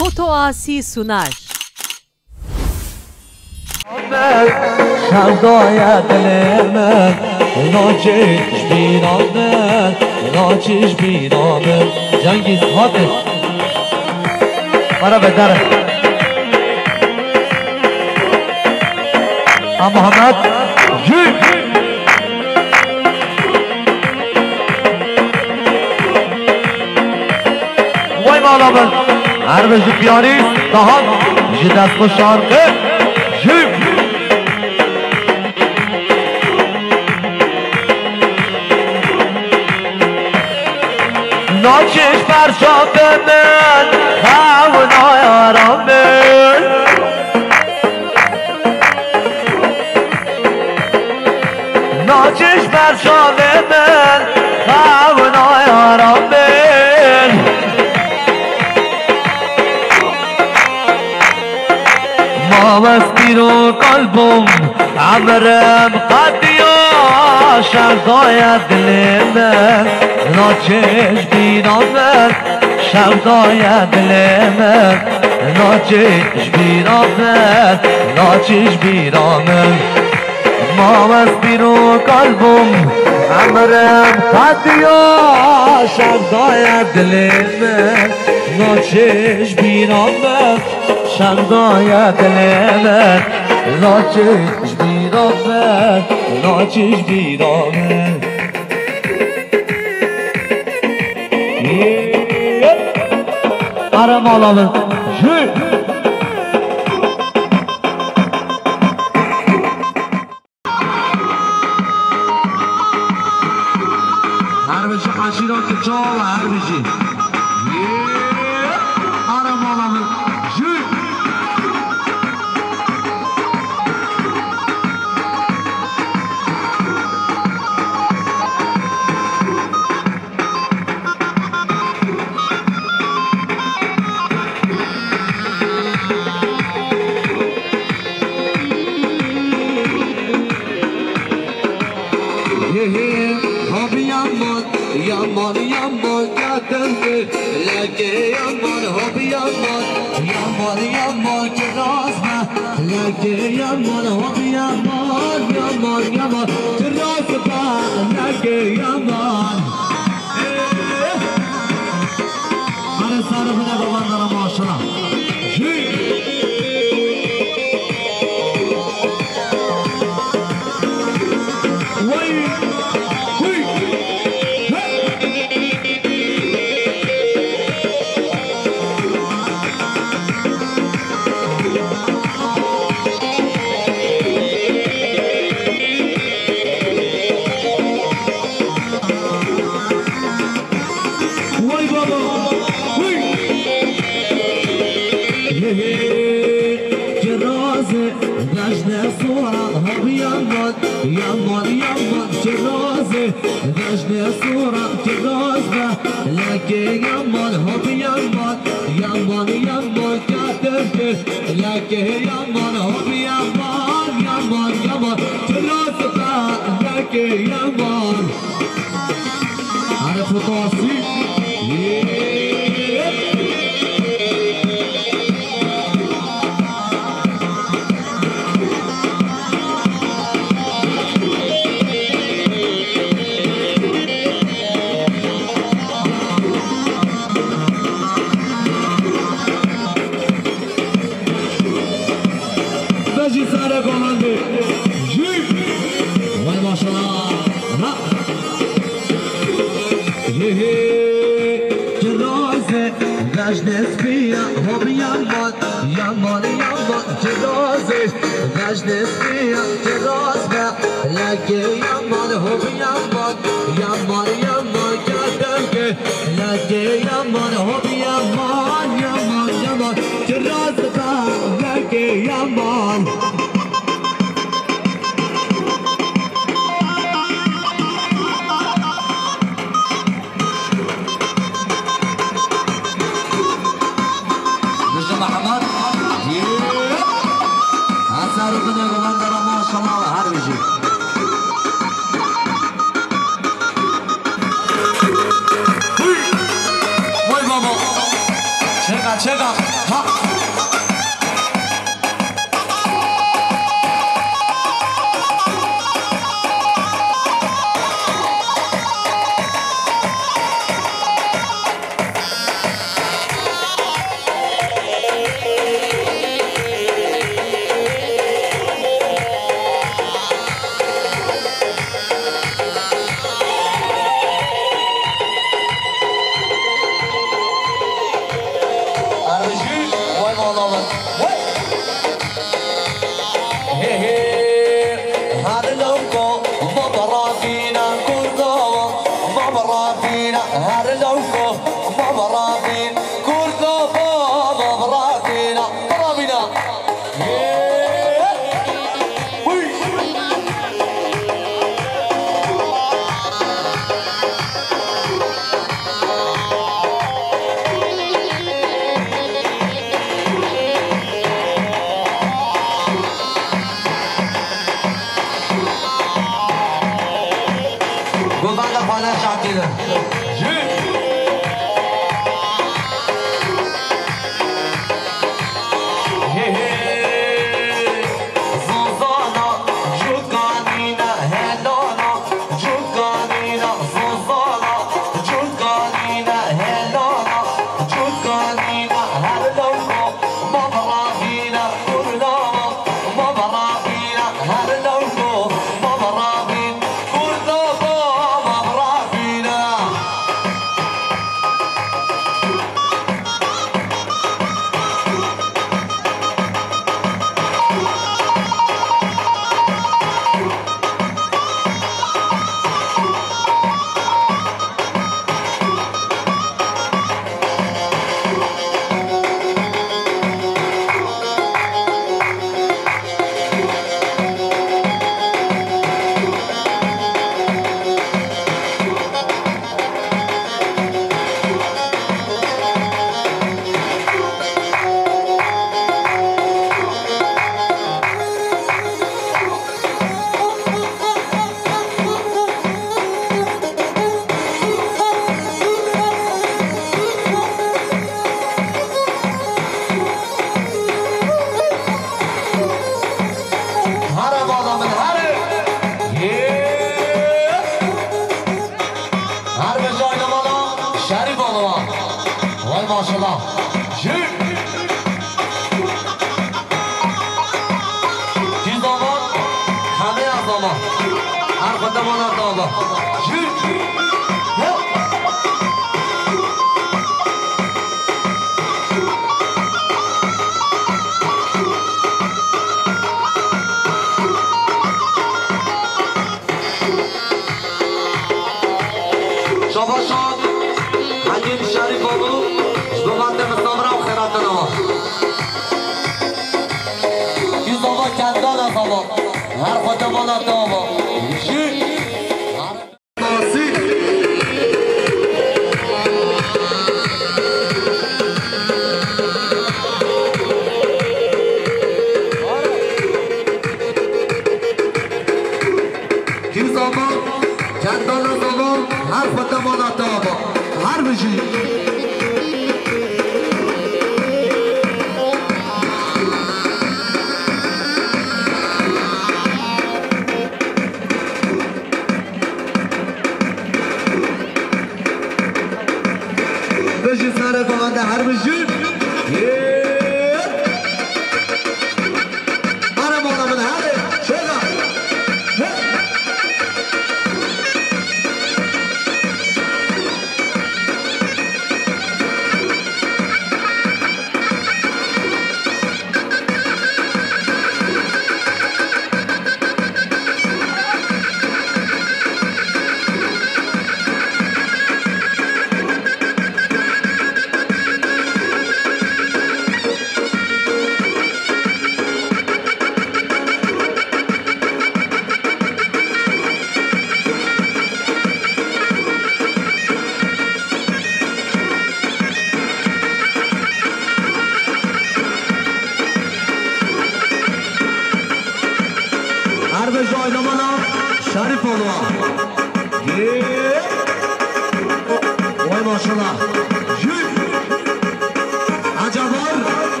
Fotoasi sunar. Sevdaya dilemem, naçiş binamem, naçiş binamem. Cengiz hadi. Bana bedar. Muhammed, yürü. Vay bağlamın. Her bizi piyanist, daha jidet bu şarkı. Yürü. Naçiş perşembemen, havuna yaramın. Naçiş perşembemen, havuna yaramın. Maves biro kalbim, amrem qadiya, şerdaya dilimden. Naçiş binamem, şevdaya dilemem. Naçiş binamem, naçiş binamem. Maves biro kalbim, amrem qadiya, şevdaya dilemem. Naçiş binamem, şevdaya dilemem. Naçiş binamem, naçiş binamem. Arama alalım. Harbici aşiratı çoğala harbici. Arama alalım. Yaman yaman kadındı, leke yaman hobi yaman, yaman yaman kirazma, leke yaman hobi yaman, yaman yaman kirazma, leke yaman. Hadi sarı bine babanlara maşallah. Yaman yaman cenaze, vecne sura cenaze, leke yaman hobi yaman, yaman yaman kadındı, leke yaman hobi yaman, yaman yaman cenaze, leke yaman. Hadi fotoğrafı. Yaman yaman cenaze, vecne spiya cenaze, leke yaman hobi yaman, yaman yaman kadındı, leke yaman hobi yaman, yaman yaman cenaze, leke yaman. چقدر ها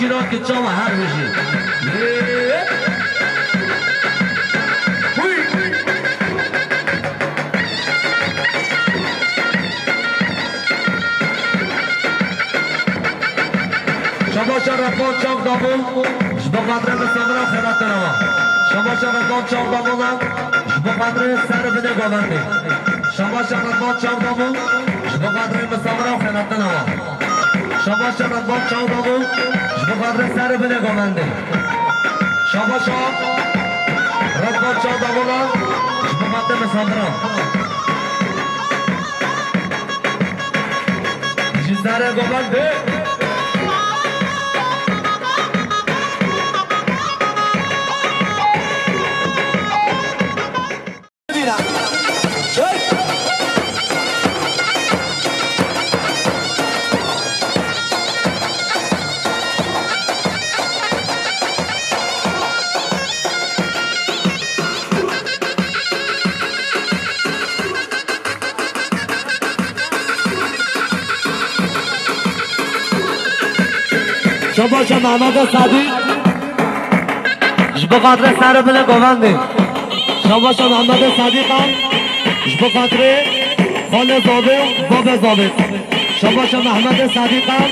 عشيرات كتشاوة هربجي شما شرفان چاق دامون جبا قدر بسامرا خیرات نوا شما شرفان چاق دامون جبا قدر سر بده گوانده شما شرفان چاق دامون جبا قدر بسامرا خیرات نوا شما شرفان چاق دامون جبا قدر سر بده گوانده شما شرفان چاق دامون جبا قدر بسامرا جزاره گوانده شباشا محمد صدیق جبو قدر سر بله گوانده شباشا محمد صدیق هم جبو قدر خال زابه باب زابه شباشا محمد صدیق هم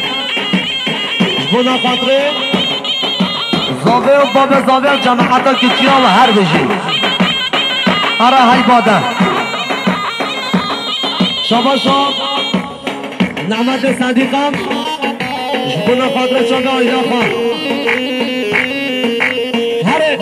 جبو قدر زابه و باب زابه جماعتا کچیا و هر بشی هر های باده شباشا محمد صدیق هم جبونا خاطر چنده آینا خان هره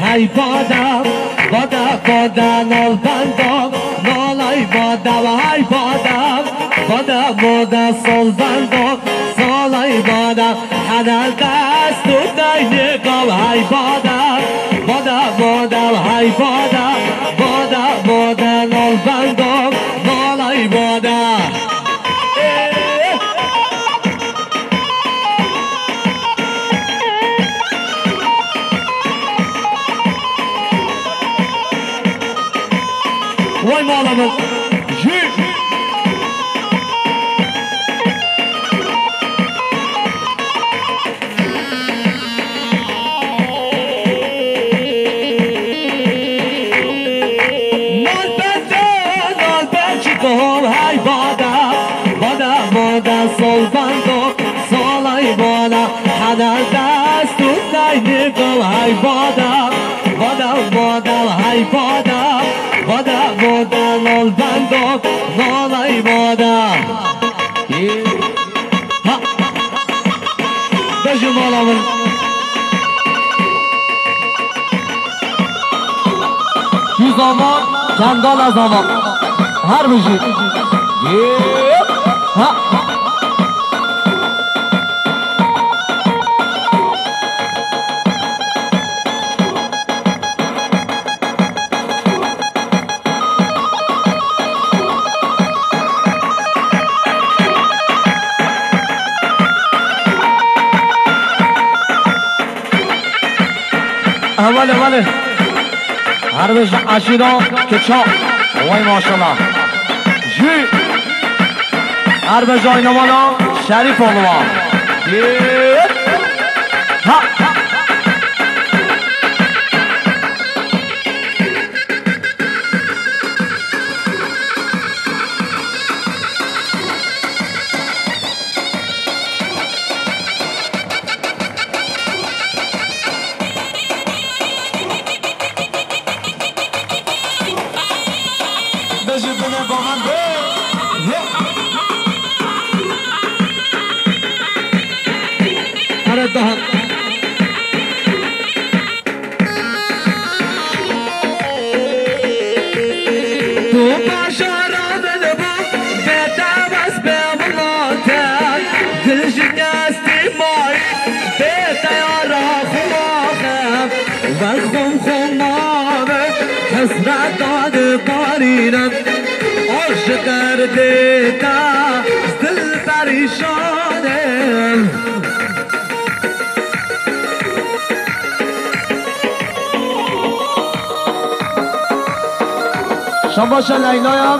های بادا بادا بادا نال بندم نالای بادا و های بادا بادا بادا سال بندم سالای بادا حدال دست تو دای نگام های بادا بادا بادا های بادا بادا بادا نال بندم نالای بادا وای مالمون های بادا بادا بادا سال بندم سالای بادا حدال دست تو دای نگام های بادا بادا بادا های بادا بادا بادا نال بندم نالای بادا بجو مالامون تو زمان چندان از زمان هر بشی اوله هر بش عشیرا که چا وای ماشالله جی هر به جای نمانا شریف آنوان ها حسرت داد قارینم عاشق دیتا دل پریشانم شماش لیلایم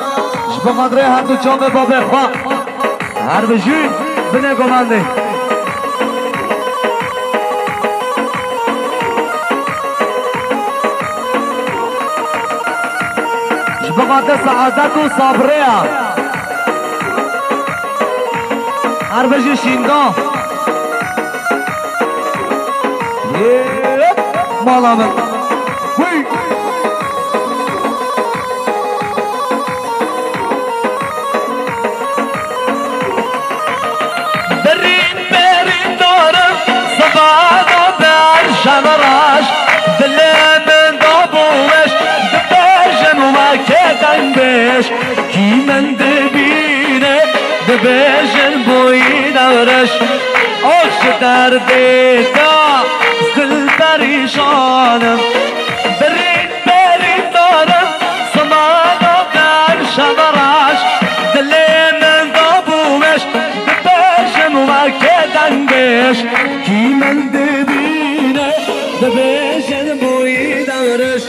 به قدره هر دو چامه بابه خواه هر بجوی بنه گمانده بخاطر سعادت و صبریا هر بجی شینگاه مالا من برین برین دارم صفادا بر شمراش دلم دابوش دبشن و مکتن بش کی من دبینه دبشن بوی دورش آش در دیتا دل پریشانم برین برین دارم صفادا بر شمراش دلم دابوش ممکدن بش کی من دبینه دبشن بوی دورش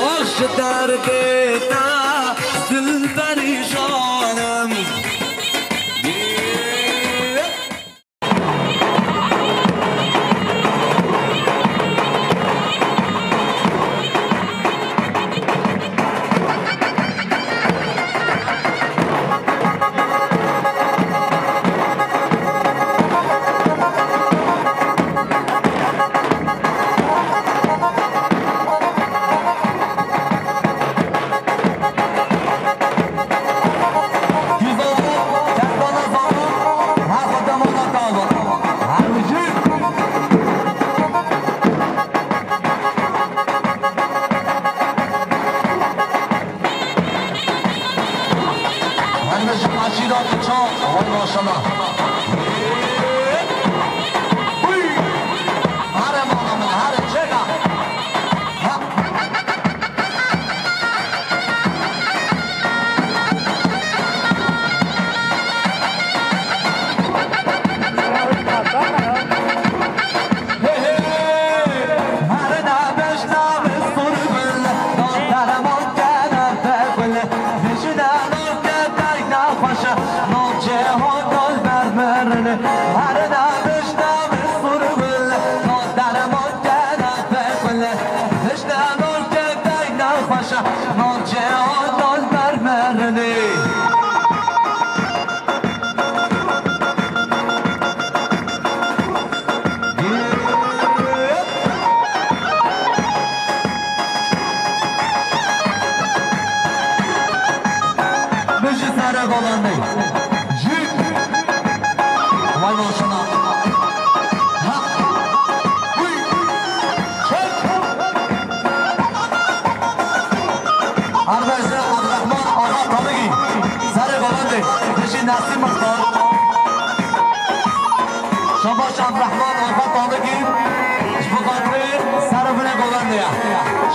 آخش در بیتا دل پریشانم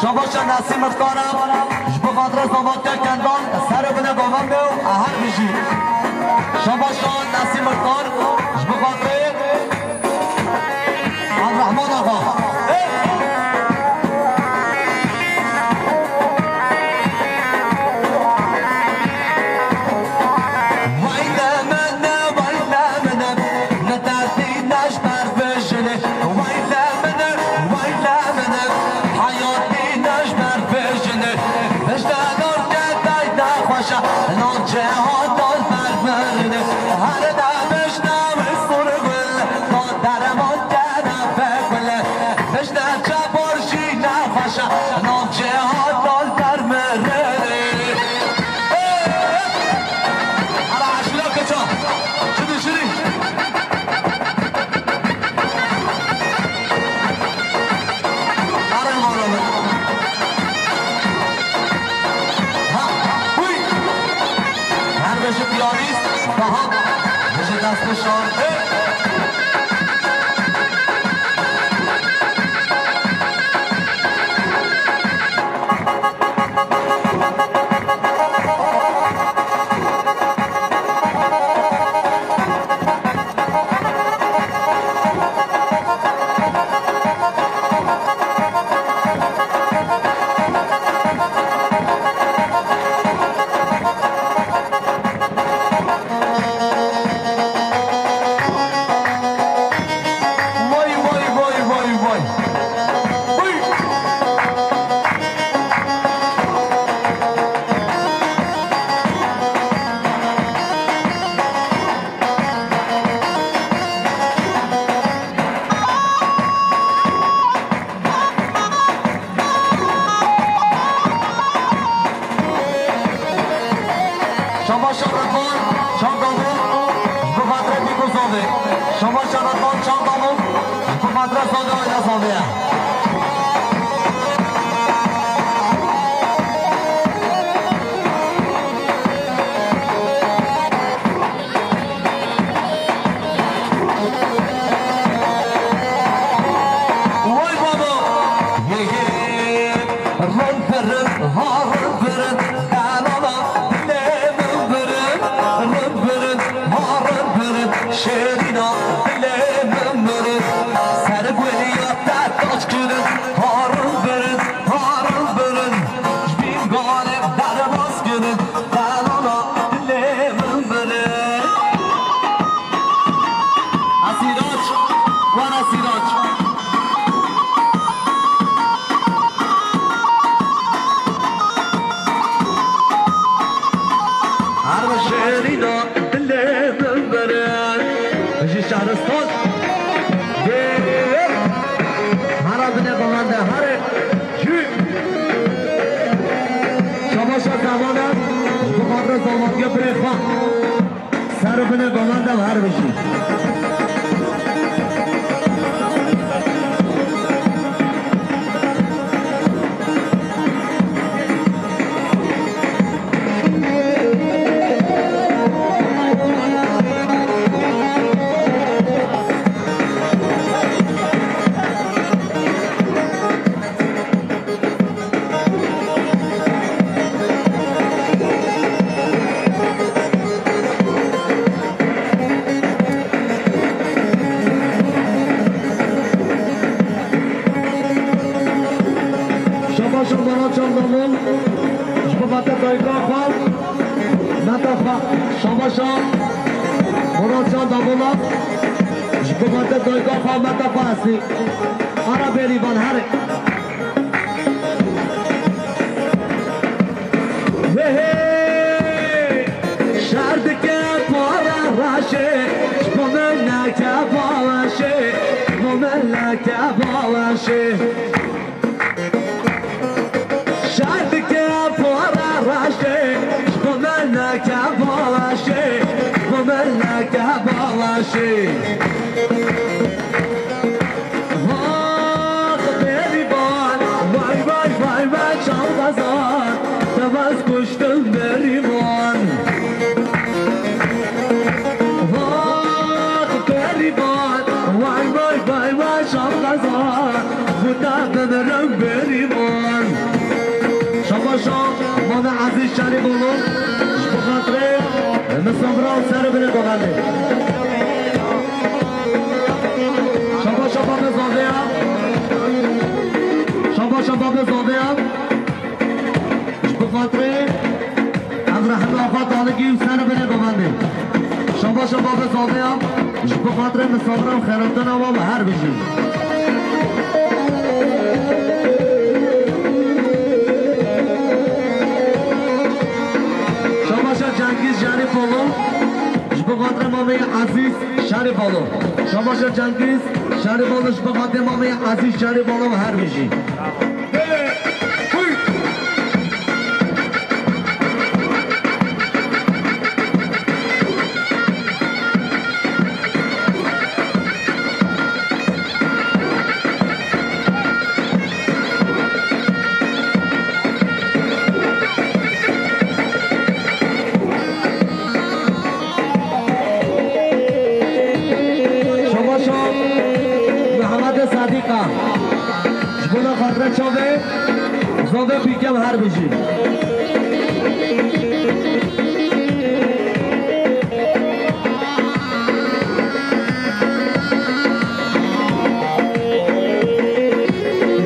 شباش نسیم افکارم جب خاطر زمان که کندان سر بنه گوان بیو اهر بشی شباش نسیم افکار جب خاطر عبدالرحمن آقا شما شنوندگان چهاردهم به مدرسه نظامیه سرپنه گماندم هر بشی آره بریبان هره شرد که پاره راشه مملکه باشه مملکه باشه شرد که پاره راشه مملکه باشه مملکه باشه Tavaz kuştum berivan Vah berivan Vay vay vay vay şam kazan Bu da dönerim berivan Şama şam Bana aziz şerif olun Bu hatırı Mesabra sarı bile kovadı Şama şama mezadaya Şama şama mezadaya بخاطر از رحم آفات آلگی سر بره بمانده شما شما به زاده هم بخاطر مسافرم خیراتن هم هر بشیم شما شا جنگیز شریف olun بخاطر مامه عزیز شریف olun شما شا جنگیز شریف olun بخاطر مامه عزیز شریف olun هر بشیم چاوه زاده پیکم هر بشی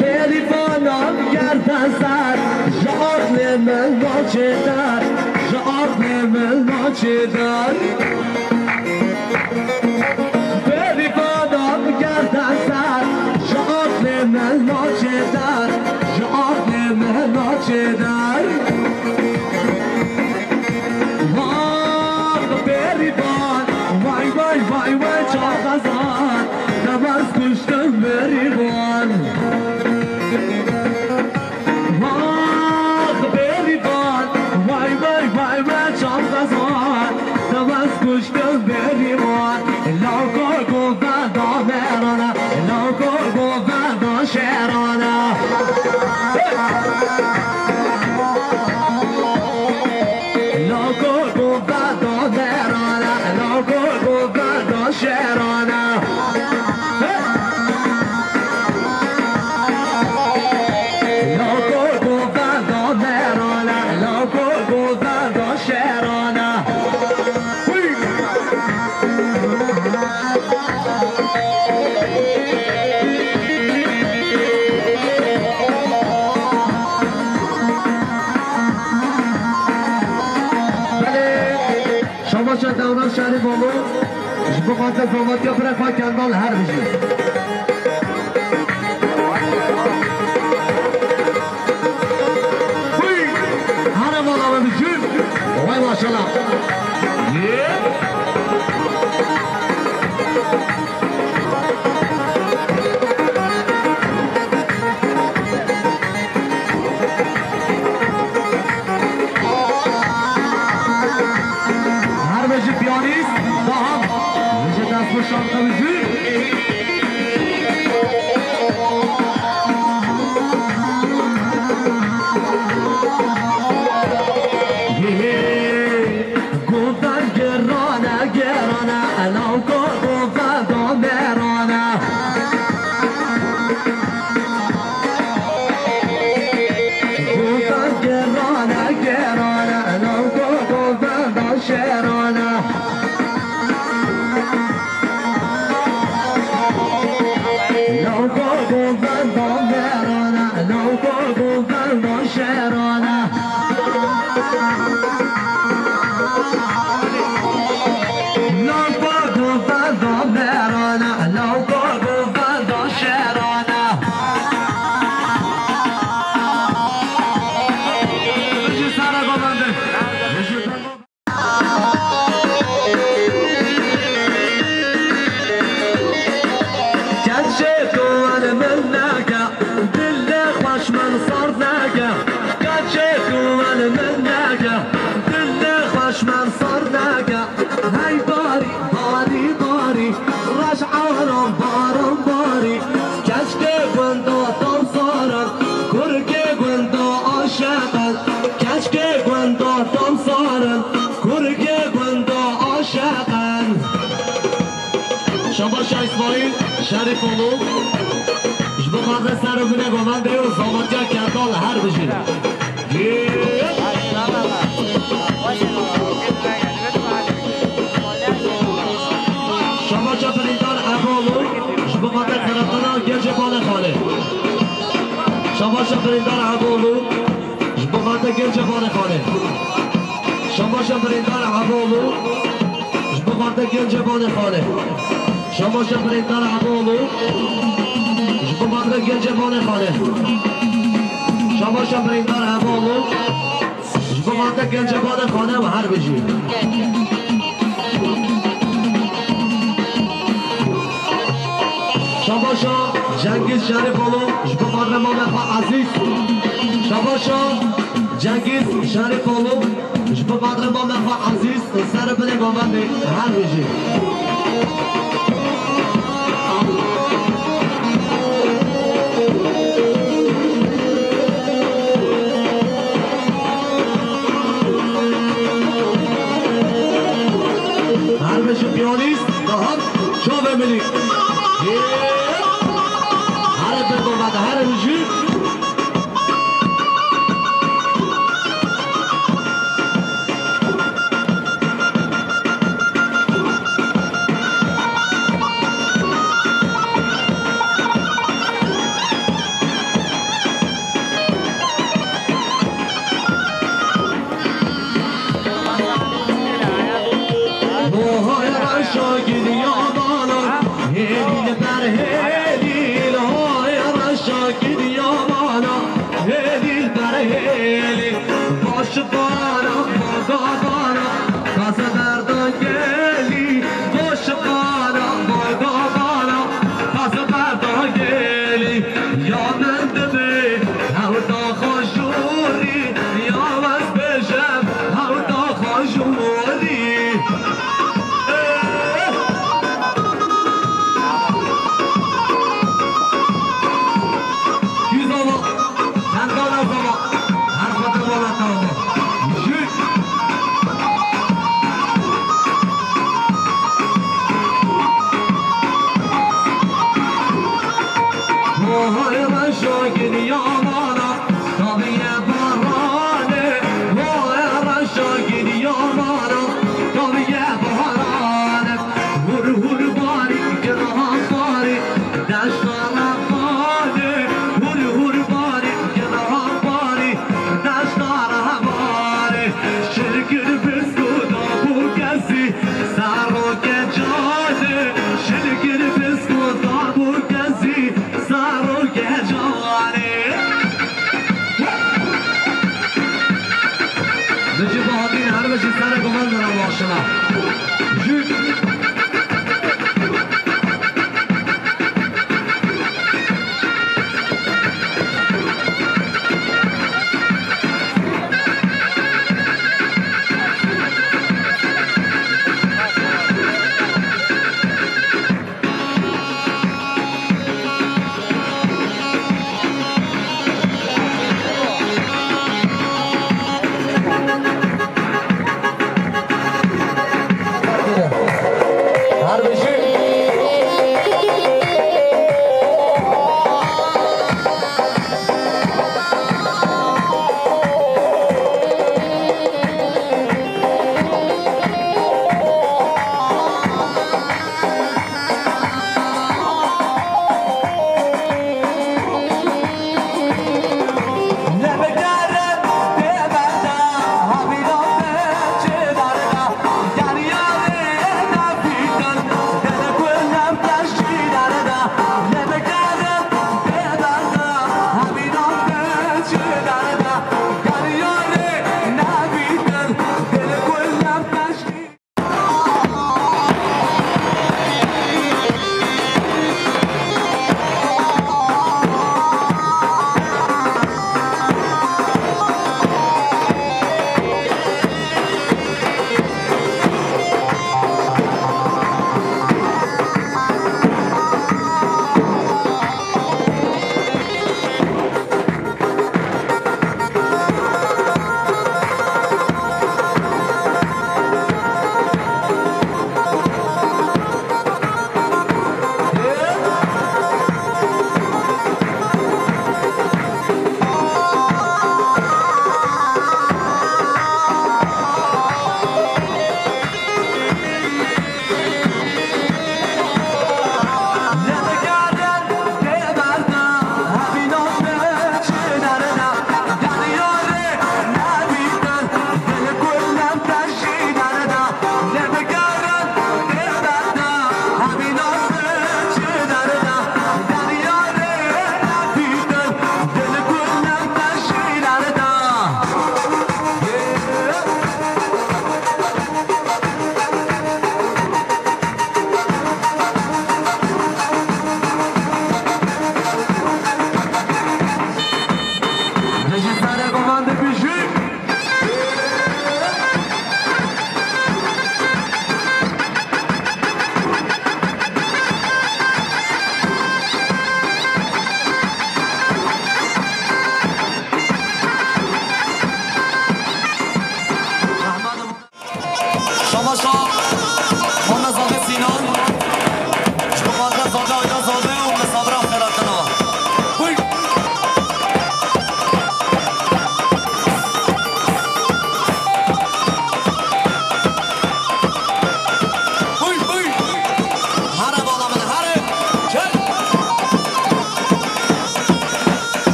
بری بانم گردن سر جاقل من ناچه در جاقل من ناچه در بری بانم گردن سر جاقل من ناچه در جاقل من ناچه در بری بان وای وای وای وای چاقزان نماز کشتم بری بان بری بان وای وای وای وای چاقزان نماز کشتم بری بان لاکار شعرنا لوگو بعد درانا لوگو بعد شعرنا لوگو بعد درانا لوگو بعد شعرنا شما دوران شهری بالو جبو خاطر فرماتی ها برای خواهی کندال هر بجی هر بالا و بجی وای ماشالله شانتا وجود گفتن گرانه گرانه الان گفتن دامرانه گفتن گرانه گرانه الان گفتن داشرانه شریف اولو جبو خاطر سر و بینه گومنده و زامتیا کردال هر بجید شما چا پریدار اولو جبو خاطر خرابتنا گرج بانه خانه شما چا پریدار اولو جبو خاطر گرج بانه خانه شما چا پریدار اولو جبو خاطر گرج بانه خانه شما شفریدار عبالو جبو خاطر گنج بانه خانه شما شفریدار عبالو جبو خاطر گنج بانه خانه و هر بجی شما شا جنگیز شریف اولو جبو خاطر مامخا عزیز شما شا جنگیز شریف اولو جبو خاطر مامخا عزیز سر بنه گامنده هر بجی پیانیست دهان شو بمینی هر بگو بعد هر وجود gidiyorlar tabiye barane vay raşa gidiyorlar tabiye barane vur vur bari günah bari daşlara bari vur vur bari günah bari daşlara bari şirkir biskuda bu gezi saro gecane şirkir biskuda bu gezi saro gecane Deci bahattin her beşi sana komandan Allah'ına Jük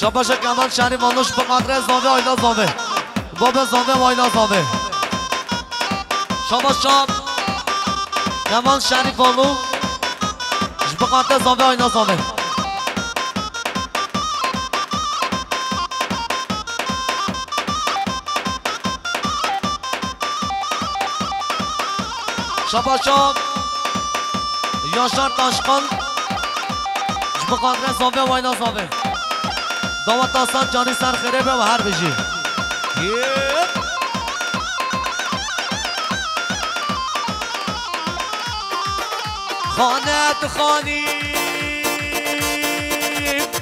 شباش کمان شهری مانوش به قدر زاوه آینا زاوه باب زاوه و آینا زاوه شباش کمان شهری فالو به قدر زاوه آینا زاوه شباش یاشار تاشقان به قدر زاوه و آینا زاوه دامت آسان جانی سر خیره به و هر بجی خانه تو خانی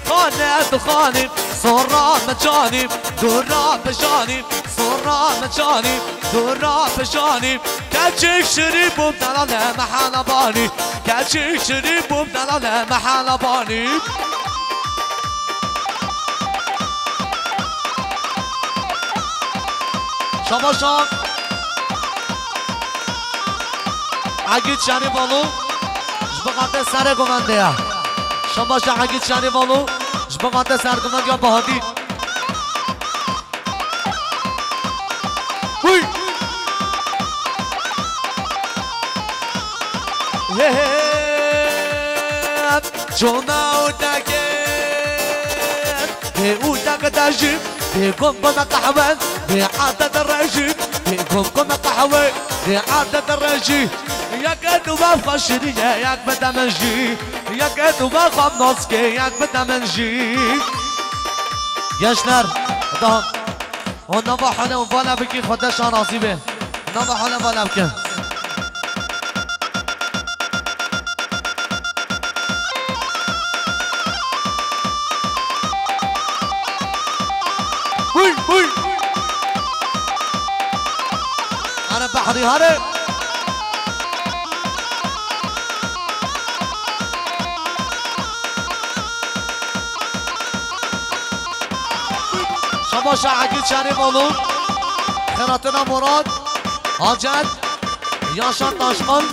خانه تو خانی سرا مجاني دورا بجاني صورا مجاني دورا بجاني كاتشيك شريب وبدلالة محل باني كاتشيك شريب وبدلالة محل باني شما شام عقید شانی بالو جبقات سر گمنده شما شام عقید شانی بالو جبقات سر گمنده یا بهادی وی جونا او داگت او داگت داجی بيكم كنا قهوة بعادة الرجي بيكم كنا قهوة بعادة الرجي يا كدو بفشري ياك بدمجي يا كدو بخمنوسكي ياك بدمجي يشنر دام ونبا حاله وفالا بكي خدش راضي به نبا حاله وفالا بكي أنا بحري هاري شباشا عقيد شريف أولو خيراتنا مراد حاجت ياشر تاشقل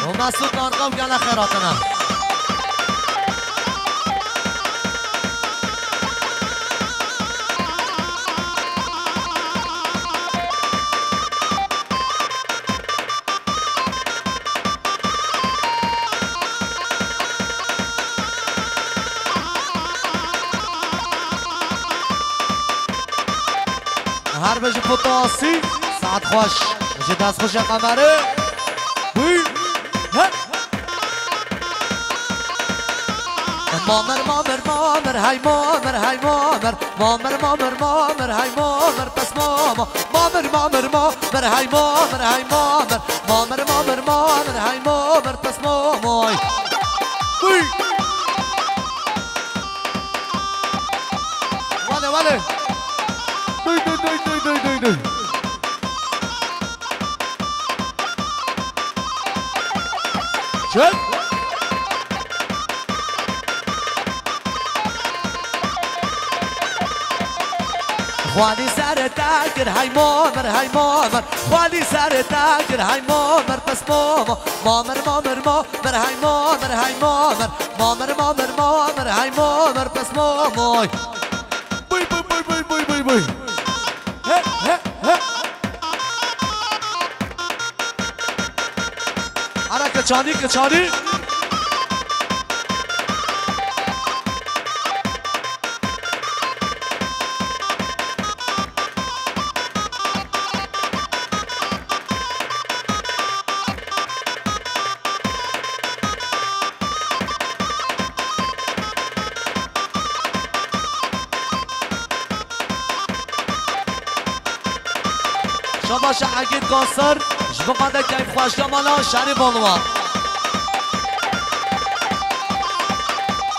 ومسعود نارقم قال خيراتنا هر بجی فوتاسی ساعت خوش بجی دست خوش قمره وی مامر مامر مامر های مامر های مامر مامر مامر مامر های مامر پس ماما مامر مامر مامر های مامر های مامر مامر مامر مامر های مامر پس ماما وی وله وله دوی چل خوانی سر تاگر های مامر های مامر خوانی سر تاگر های مامر پس ماما مامر مامر مامر های مامر های مامر مامر مامر مامر های مامر پس ماما بوی بوی بوی بوی بوی بوی بوی أنا كتشاني كتشاني شباش عقيد قاصر جبقاده كيف خوش جمالا شريف أولوان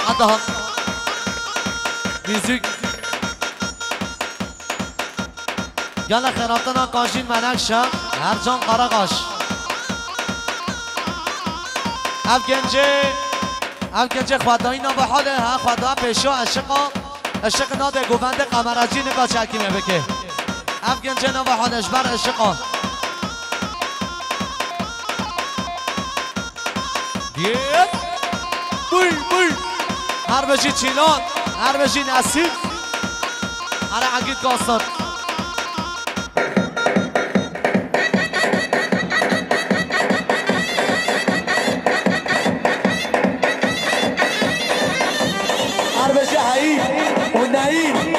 عندهم ميوزيك يلا خيراتنا قاشين منكشة هرجان قراقاش اف گنجه خدایی نام به حاله ها خدا پیشو عشق ناده گوونده قمراجی نگاه چکیمه بکه اف گنجه نام به حالش بر عشقا بوی بوی هر بجی چینان هر بجی نسیم هر عقید قاصد هر بجی حیی و نعیم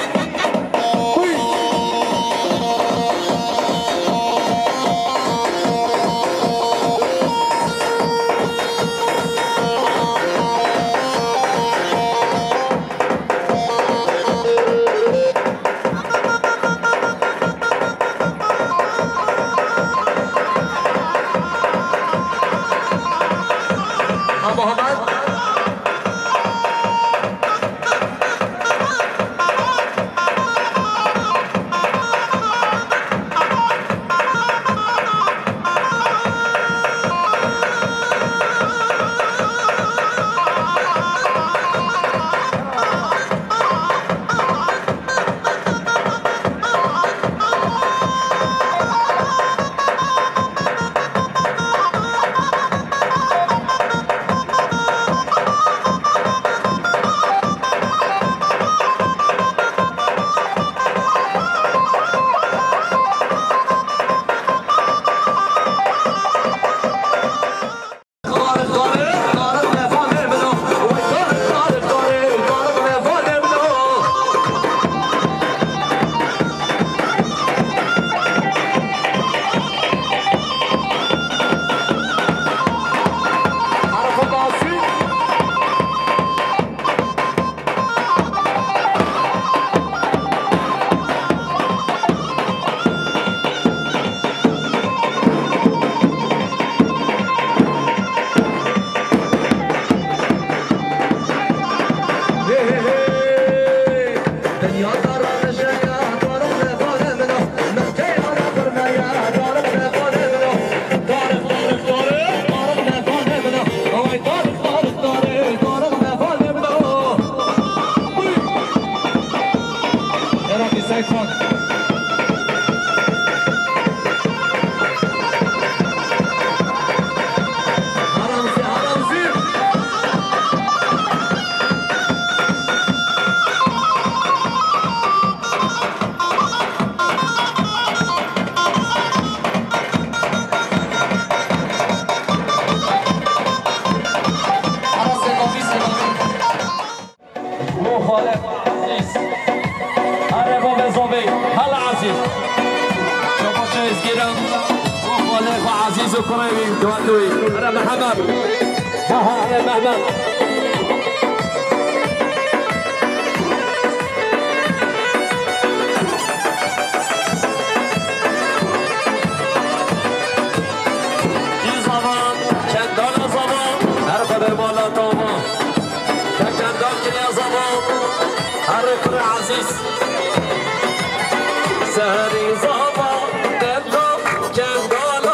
شرفی سعید خان قريبين تودوي انا محمد انا محمد این زمان چندان زمان هر قدر بالا تامان چندان که زمان هر قدر عزیز سهری زمان دلو چندان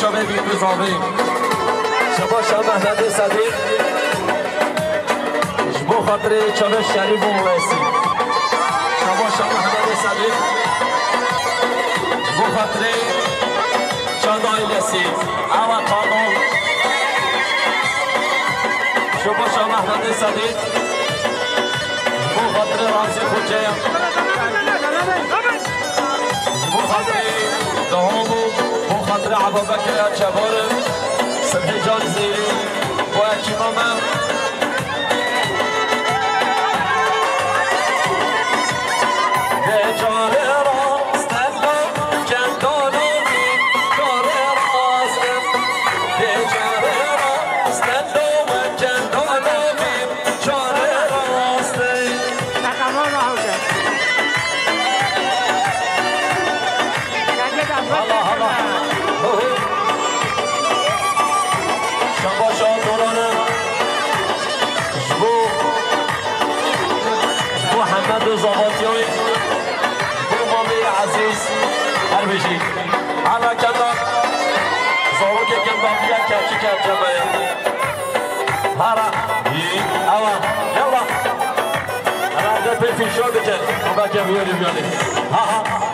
شما بی‌نظامی شما مهند صدیق شما خاطر شما شریف و موسی شما مهند صدیق شما خاطر شما ایلسی اما قانون شما مهند صدیق شما خاطر رمزی خوجه شما خاطر دهامو خاطر عبا بکر چبارم سبحی جان زیری و اکیمامم بیچاره راستم کندانومی کار راستم بیچاره راستم کندانومی چاره راستم تقمان راستم محمد زاواتیوی مامی عزیز هر بشی حالا کندان زاو که کندان بیا کچی کچه هارا اوا یلا انا ده پیفی شو بکن و بکه بیاری ها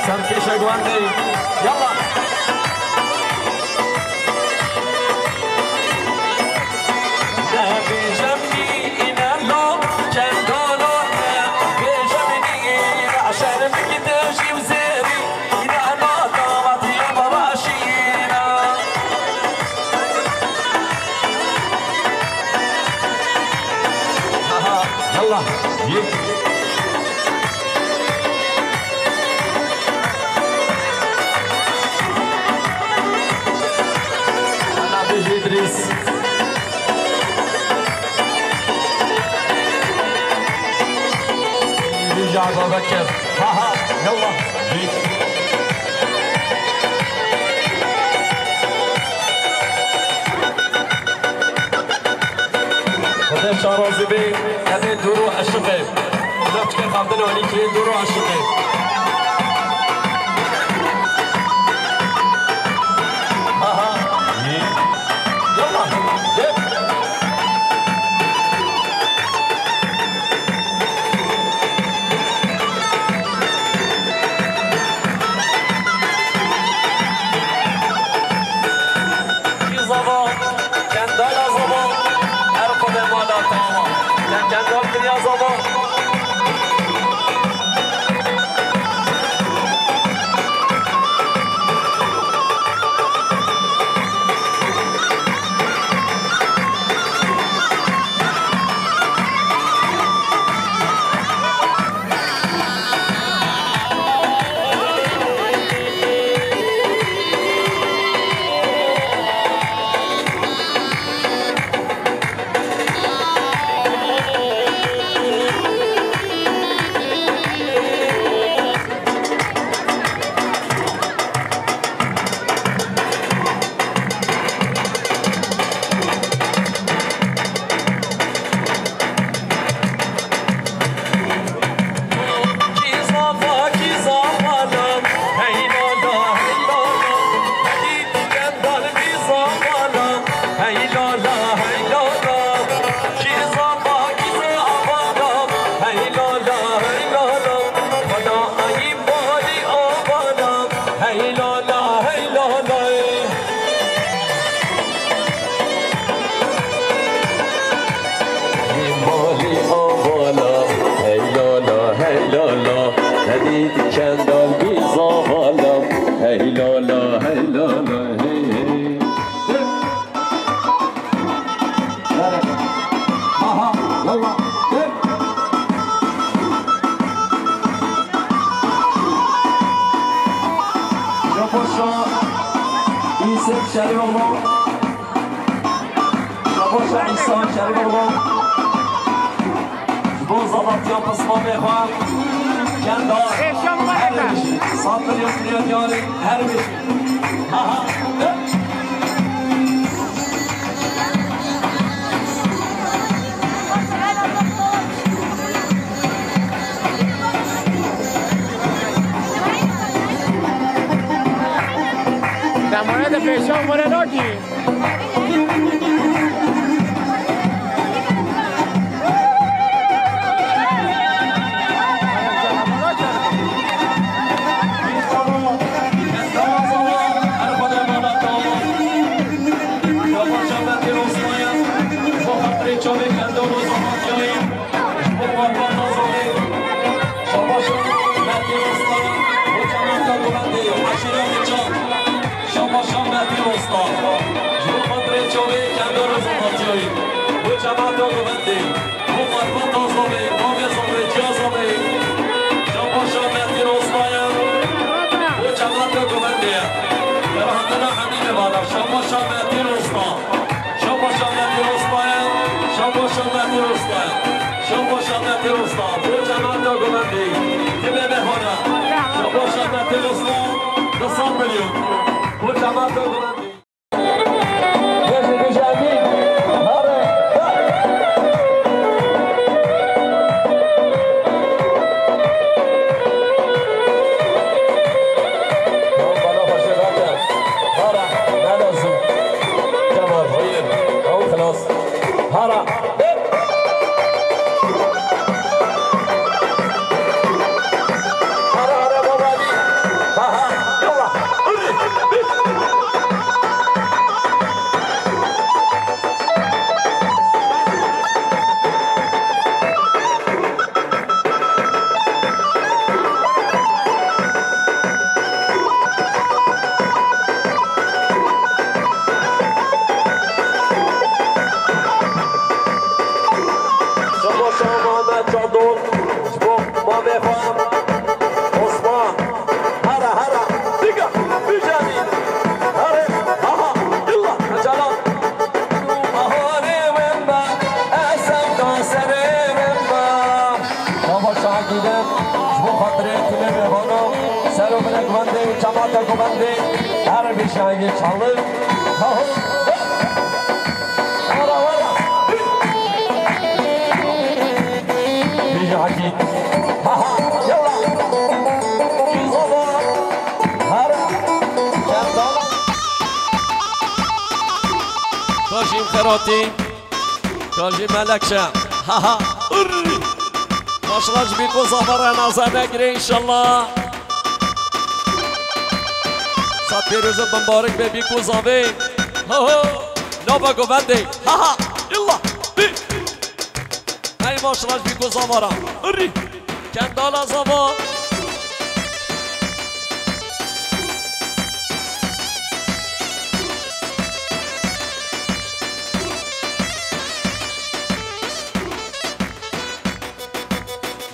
سرکش اگوانده یلا ده بیشم این الله چندانو بیشم این عشر مکتشی و زیری این انا دامتی براشینا یلا یک İdris Rica Babakir ha yallah خدای شارازی بی یعنی درو عشقه لطف که خواهدن ولی که درو عشقه کندال کنیا زمان خيراتي تاجي ملكشة ها مشرج بيكو صفر انا زنقري ان شاء الله صد بيروز مبارك بيكو زافي ها نوبا قوبندي ها يلا بي اي ماشراج بیکو زاوارا اری کندالا زاوا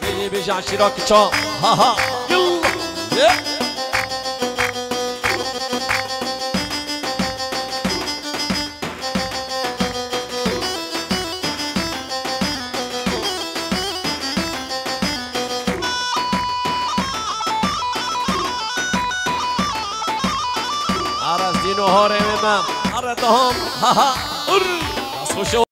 بینی بیجان شیراک چا ها ها یلا عرض دینو هاره ممم عرض هم ها ها ار